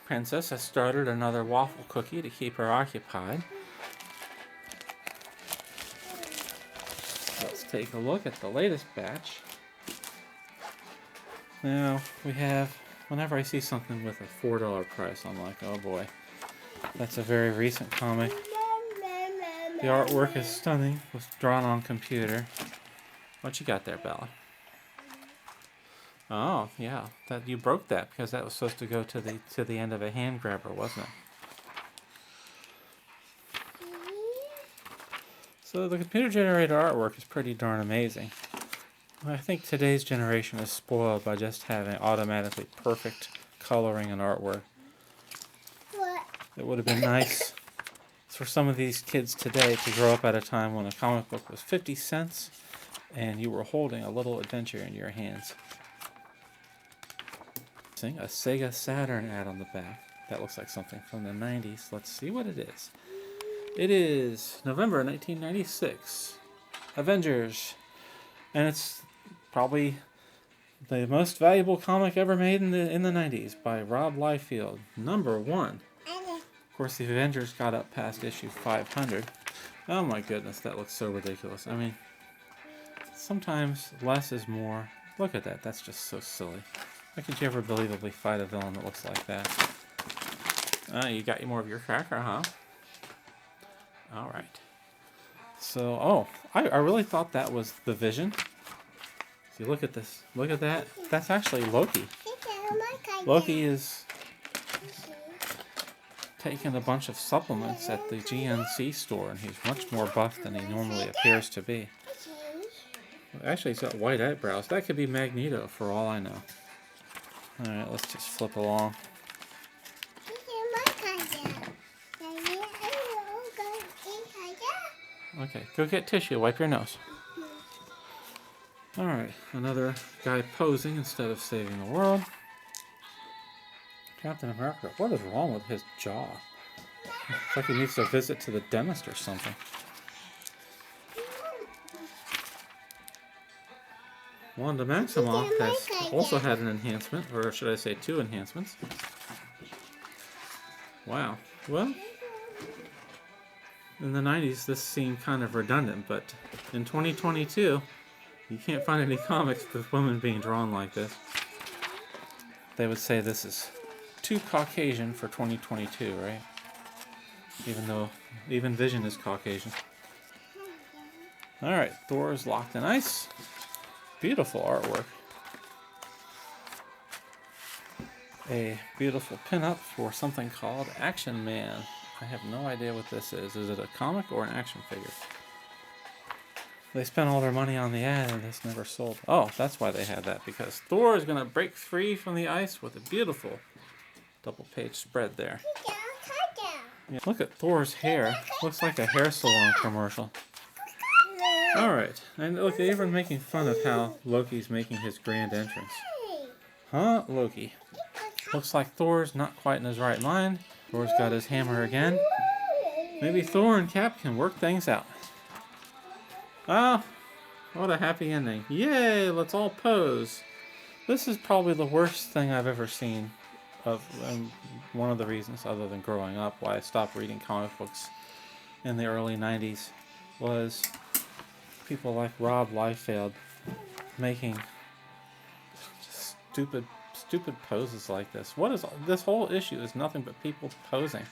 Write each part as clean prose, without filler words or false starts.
Princess has started another waffle cookie to keep her occupied. Let's take a look at the latest batch. Now, we have, whenever I see something with a $4 price, I'm like, oh boy, that's a very recent comic. The artwork is stunning, was drawn on computer. What you got there, Bella? Oh, yeah, that you broke that because that was supposed to go to the end of a hand grabber, wasn't it? So the computer-generated artwork is pretty darn amazing. I think today's generation is spoiled by just having automatically perfect coloring and artwork. It would have been nice for some of these kids today to grow up at a time when a comic book was 50 cents and you were holding a little adventure in your hands. A Sega Saturn ad on the back. That looks like something from the 90s. Let's see what it is. It is November 1996. Avengers. And it's probably the most valuable comic ever made in the 90s by Rob Liefeld. Number 1. Of course, the Avengers got up past issue 500. Oh my goodness, that looks so ridiculous. I mean, sometimes less is more. Look at that. That's just so silly. How could you ever believably fight a villain that looks like that? You got more of your cracker, huh? All right. So, I really thought that was the Vision. See, look at this. Look at that. That's actually Loki. Loki is taking a bunch of supplements at the GNC store, and he's much more buff than he normally appears to be. Actually, he's got white eyebrows. That could be Magneto, for all I know. Alright, let's just flip along. Okay, go get tissue. Wipe your nose. Alright, another guy posing instead of saving the world. Captain America, what is wrong with his jaw? It's like he needs a visit to the dentist or something. Wanda Maximoff has also had an enhancement, or should I say 2 enhancements. Wow. Well, in the 90s this seemed kind of redundant, but in 2022 you can't find any comics with women being drawn like this. They would say this is too Caucasian for 2022, right? Even Vision is Caucasian. Alright, Thor is locked in ice. Beautiful artwork. A beautiful pinup for something called Action Man. I have no idea what this is. Is it a comic or an action figure? They spent all their money on the ad and this never sold. Oh, that's why they had that, because Thor is going to break free from the ice with a beautiful double-page spread there. Yeah, look at Thor's hair. Looks like a hair salon commercial. Alright, and look, they're even making fun of how Loki's making his grand entrance. Huh, Loki? Looks like Thor's not quite in his right mind. Thor's got his hammer again. Maybe Thor and Cap can work things out. Ah, what a happy ending. Yay, let's all pose. This is probably the worst thing I've ever seen. One of the reasons, other than growing up, why I stopped reading comic books in the early 90s was people like Rob Liefeld making stupid poses like this. What is this whole issue is nothing but people posing.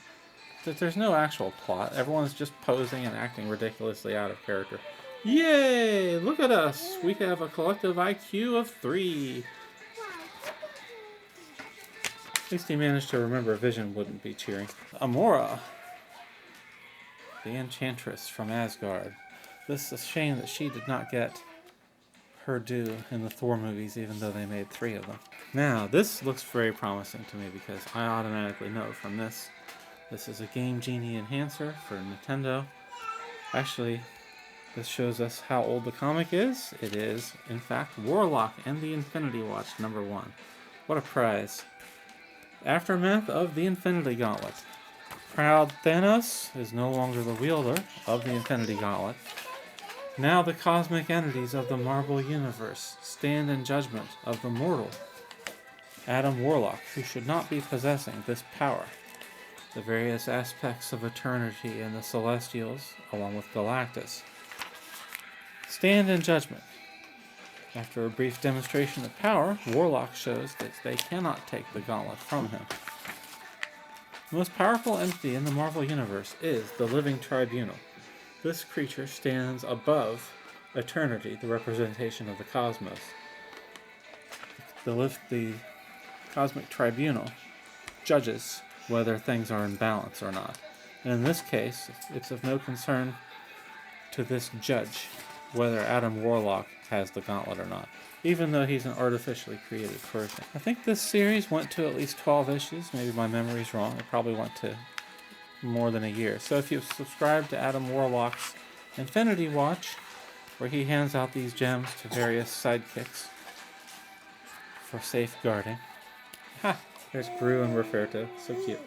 There's no actual plot. Everyone's just posing and acting ridiculously out of character. Yay! Look at us. We have a collective IQ of 3. At least he managed to remember Vision wouldn't be cheering. Amora, the Enchantress from Asgard. This is a shame that she did not get her due in the Thor movies, even though they made 3 of them. Now, this looks very promising to me because I automatically know from this is a Game Genie enhancer for Nintendo. Actually, this shows us how old the comic is. It is, in fact, Warlock and the Infinity Watch #1. What a prize. Aftermath of the Infinity Gauntlet. Proud Thanos is no longer the wielder of the Infinity Gauntlet. Now the cosmic entities of the Marvel Universe stand in judgment of the mortal. Adam Warlock, who should not be possessing this power. The various aspects of eternity and the Celestials, along with Galactus, stand in judgment. After a brief demonstration of power, Warlock shows that they cannot take the gauntlet from him. The most powerful entity in the Marvel Universe is the Living Tribunal. This creature stands above eternity, the representation of the cosmos. The Cosmic Tribunal judges whether things are in balance or not. And in this case, it's of no concern to this judge whether Adam Warlock has the gauntlet or not, even though he's an artificially created person. I think this series went to at least 12 issues. Maybe my memory's wrong. It probably went to more than a year. So if you've subscribed to Adam Warlock's Infinity Watch, where he hands out these gems to various sidekicks for safeguarding. Ha! There's Gru and Roberto. So cute.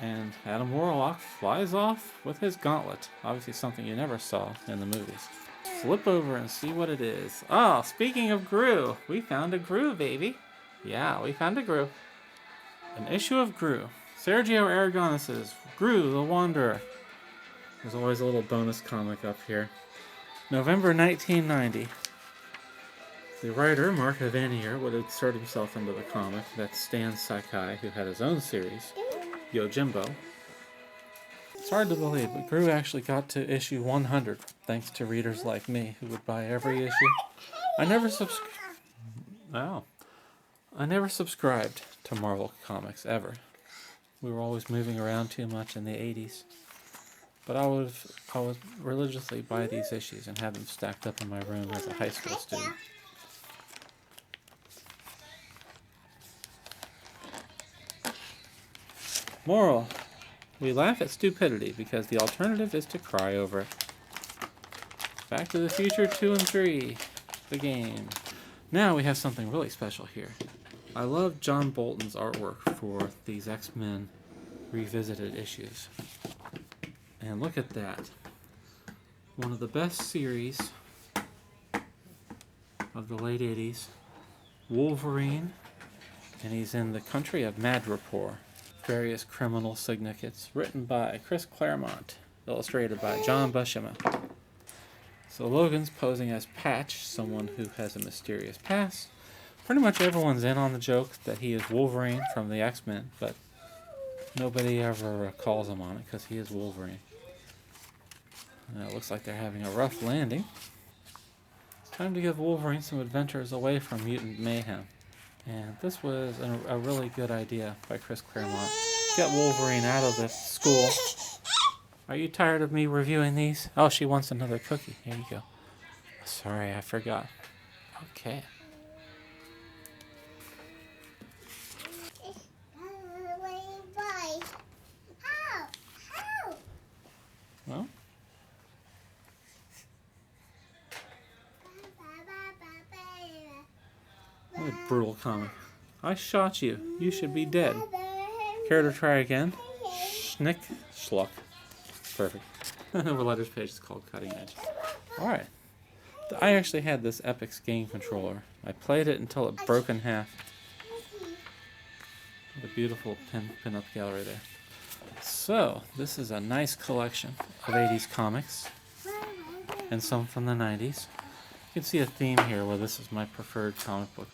And Adam Warlock flies off with his gauntlet. Obviously something you never saw in the movies. Flip over and see what it is. Oh, speaking of Gru, we found a Gru, baby. Yeah, we found a Gru. An issue of Gru. Sergio Aragonés's Gru the Wanderer. There's always a little bonus comic up here. November 1990. The writer, Mark Evanier, would insert himself into the comic. That's Stan Sakai, who had his own series, Yojimbo. It's hard to believe, but Gru actually got to issue 100, thanks to readers like me, who would buy every issue. I never subscribed to Marvel Comics, ever. We were always moving around too much in the 80s. But I would religiously buy these issues and have them stacked up in my room as a high school student. Moral: we laugh at stupidity because the alternative is to cry over it. Back to the Future 2 and 3, the game. Now we have something really special here. I love John Bolton's artwork for these X-Men Revisited issues. And look at that. One of the best series of the late 80s. Wolverine, and he's in the country of Madripoor. Various criminal syndicates, written by Chris Claremont, illustrated by John Buscema. So Logan's posing as Patch, someone who has a mysterious past. Pretty much everyone's in on the joke that he is Wolverine from the X-Men, but nobody ever calls him on it because he is Wolverine. And it looks like they're having a rough landing. It's time to give Wolverine some adventures away from mutant mayhem. And this was a really good idea by Chris Claremont. Get Wolverine out of the school. Are you tired of me reviewing these? Oh, she wants another cookie. Here you go. Sorry, I forgot. Okay. Well. What a brutal comic. I shot you. You should be dead. Care to try again? Schnick, schluck. Perfect. The letters page is called Cutting Edge. Alright. I actually had this Epix game controller. I played it until it broke in half. The beautiful pin-up gallery there. So, this is a nice collection of 80s comics. And some from the 90s. You can see a theme here where this is my preferred comic book.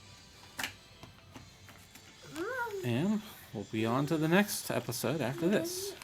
And we'll be on to the next episode after this.